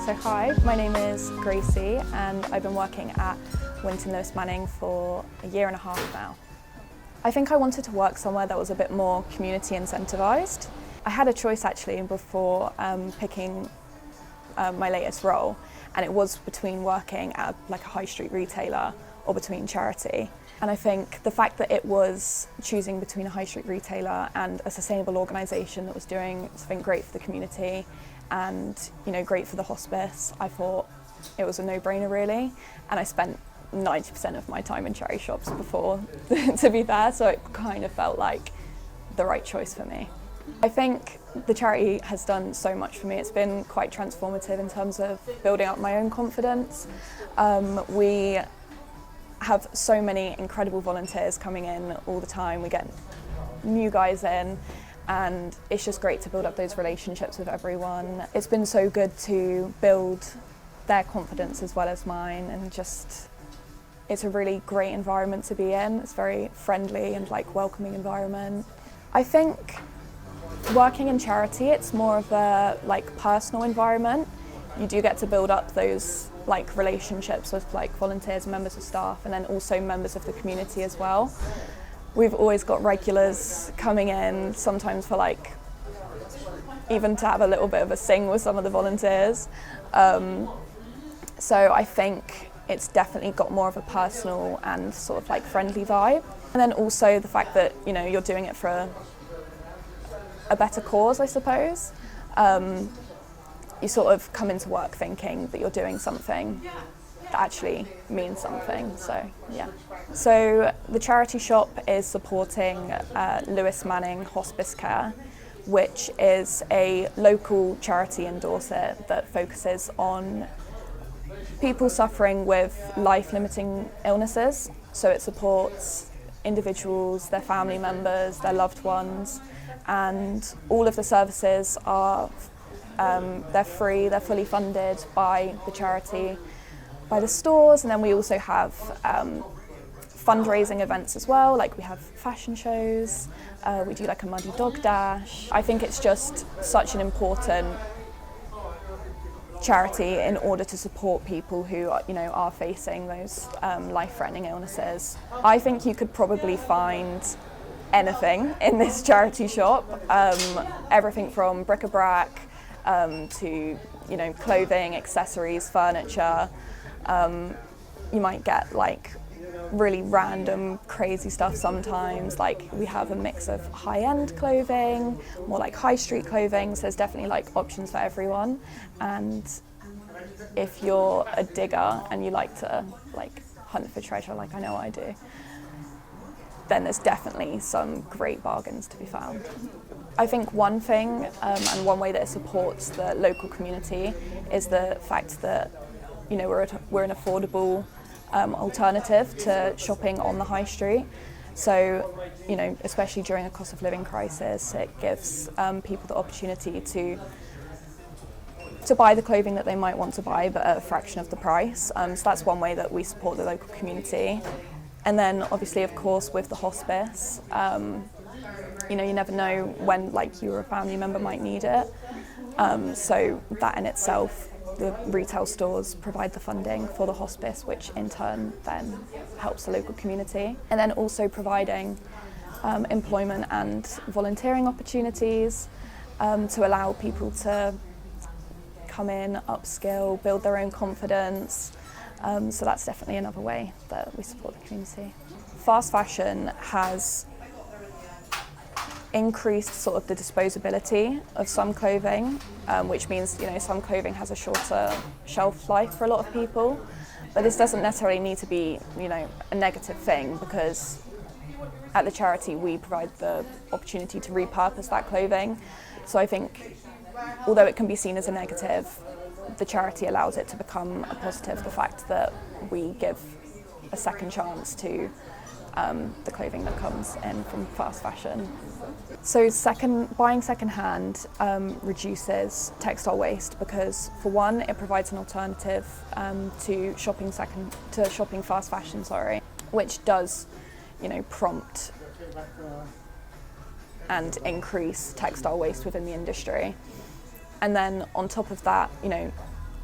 So hi, my name is Gracie and I've been working at Winton Lewis-Manning for a year and a half now. I think I wanted to work somewhere that was a bit more community incentivised. I had a choice actually before picking my latest role, and it was between working at like a high street retailer or between charity. And I think the fact that it was choosing between a high street retailer and a sustainable organisation that was doing something great for the community and great for the hospice, I thought it was a no-brainer really. And I spent 90% of my time in charity shops before, to be fair, so it kind of felt like the right choice for me. I think the charity has done so much for me. It's been quite transformative in terms of building up my own confidence. We have so many incredible volunteers coming in all the time. We get new guys in, and it's just great to build up those relationships with everyone. It's been so good to build their confidence as well as mine, and just it's a really great environment to be in. It's very friendly and welcoming environment. I think working in charity, it's more of a personal environment. You do get to build up those relationships with volunteers and members of staff, and then also members of the community as well. We've always got regulars coming in, sometimes for even to have a little bit of a sing with some of the volunteers. So I think it's definitely got more of a personal and sort of friendly vibe. And then also the fact that you're doing it for a better cause, I suppose. You sort of come into work thinking that you're doing something that actually means something, so yeah. So the charity shop is supporting Lewis-Manning Hospice Care, which is a local charity in Dorset that focuses on people suffering with life-limiting illnesses. So it supports individuals, their family members, their loved ones, and all of the services are they're free, they're fully funded by the charity, by the stores, and then we also have fundraising events as well, we have fashion shows, we do a muddy dog dash. I think it's just such an important charity in order to support people who are facing those life-threatening illnesses. I think you could probably find anything in this charity shop, everything from bric-a-brac to clothing, accessories, furniture. You might get really random crazy stuff sometimes. We have a mix of high-end clothing, more high street clothing, so there's definitely options for everyone. And if you're a digger and you like to hunt for treasure like I know I do, then there's definitely some great bargains to be found. I think one thing and one way that it supports the local community is the fact that we're an affordable alternative to shopping on the high street. So especially during a cost of living crisis, it gives people the opportunity to buy the clothing that they might want to buy, but at a fraction of the price. So that's one way that we support the local community. And then obviously, of course, with the hospice, you never know when you or a family member might need it. So that in itself, the retail stores provide the funding for the hospice, which in turn then helps the local community. And then also providing employment and volunteering opportunities to allow people to come in, upskill, build their own confidence. So that's definitely another way that we support the community. Fast fashion has increased sort of the disposability of some clothing, which means some clothing has a shorter shelf life for a lot of people. But this doesn't necessarily need to be a negative thing, because at the charity we provide the opportunity to repurpose that clothing. So I think although it can be seen as a negative, the charity allows it to become a positive, the fact that we give a second chance to the clothing that comes in from fast fashion. So buying second-hand reduces textile waste, because for one, it provides an alternative to shopping fast fashion, which does prompt and increase textile waste within the industry. And then on top of that,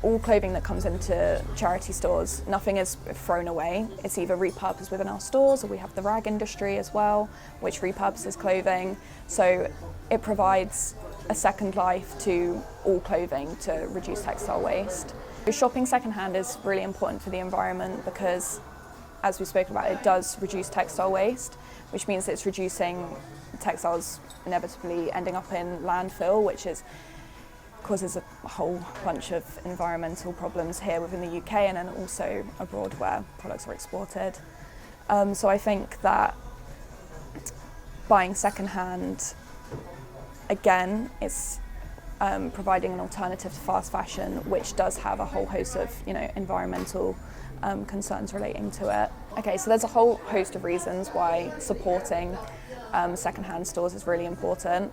all clothing that comes into charity stores, nothing is thrown away. It's either repurposed within our stores, or we have the rag industry as well, which repurposes clothing. So it provides a second life to all clothing to reduce textile waste. Shopping secondhand is really important for the environment because, as we spoke about, it does reduce textile waste, which means it's reducing textiles inevitably ending up in landfill, which causes a whole bunch of environmental problems here within the UK and then also abroad where products are exported. So I think that buying secondhand, again, is providing an alternative to fast fashion, which does have a whole host of environmental concerns relating to it. Okay, so there's a whole host of reasons why supporting secondhand stores is really important.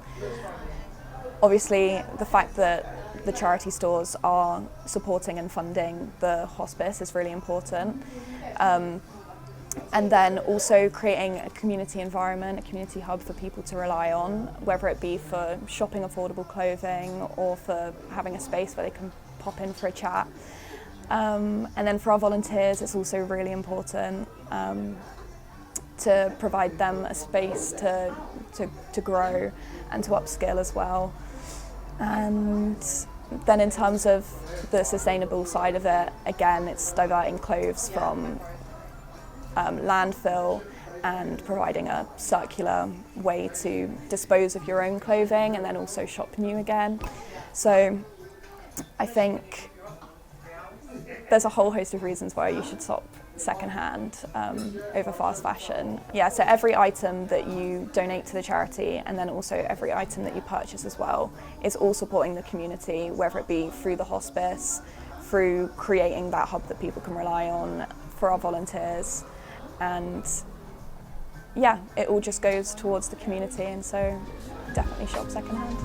Obviously, the fact that the charity stores are supporting and funding the hospice is really important. And then also creating a community environment, a community hub for people to rely on, whether it be for shopping affordable clothing or for having a space where they can pop in for a chat. And then for our volunteers, it's also really important to provide them a space to grow and to upskill as well. And then in terms of the sustainable side of it, again, it's diverting clothes from landfill and providing a circular way to dispose of your own clothing and then also shop new again. So I think there's a whole host of reasons why you should shop secondhand over fast fashion. Yeah, so every item that you donate to the charity and then also every item that you purchase as well is all supporting the community, whether it be through the hospice, through creating that hub that people can rely on, for our volunteers. And yeah, it all just goes towards the community, and so definitely shop secondhand.